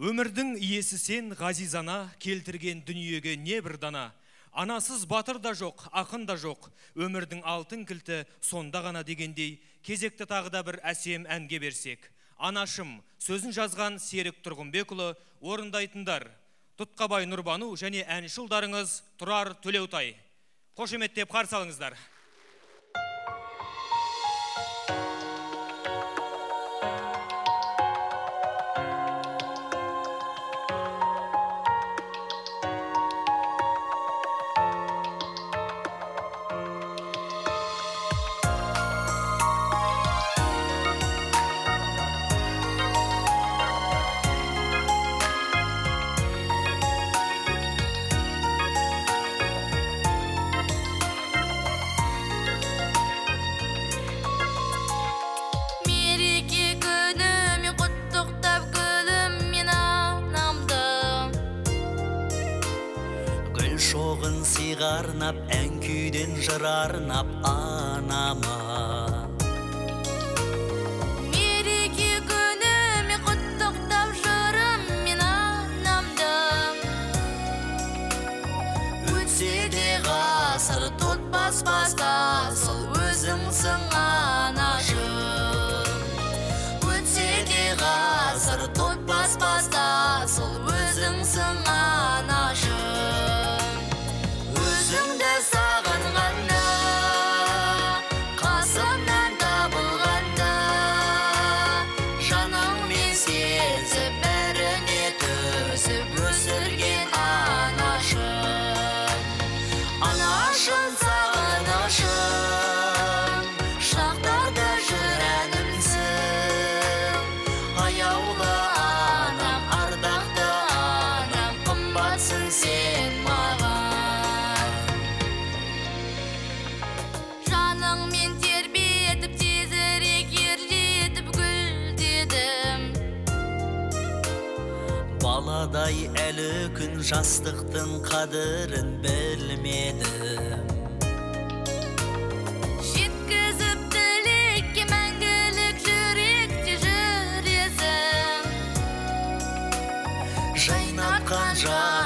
Өмірдің иесі сен, ғазизана, келтірген дүниеге не бір дана. Анасыз батыр да жоқ, ақын да жоқ, өмірдің алтын кілті сонда ғана дегендей, кезекті тағыда бір әсем әнге берсек. Анашым, сөзін жазған Серік Тұрғынбекұлы, орындайтындар Тұтқабай Нұрбану және әнші ұлдарыңыз Тұрар Төлеутай. Қошеметтеп қарсы алыңыздар. Шоғын сиғарнап, ән күйден жыр арнап анама. Мереке күніме құттықтап жырым мен анамды. Өтсе де ғасыр тұтпас басқасыл, өзіңсің анашым. Өтсе де ғасыр тұтпас басқасыл, өзіңсің анашым. Өзіңді сағынғанда, қасымнан табылғанда, жаныңмен сезіп, бәріне төзіп өсірген анашым. Анашым, сағынышым, шақтарда жүр әнімсің. Аяулы анам, ардақты анам, қымбатсың сен маған. Жаныңмен тербетіп, тезірек ержетіп гүлдедім. Баладай әлі күн жастықтың қадірін білмедім. Жеткізіп тілекке мәңгілік жүректе жүресің. Жайнатқан жан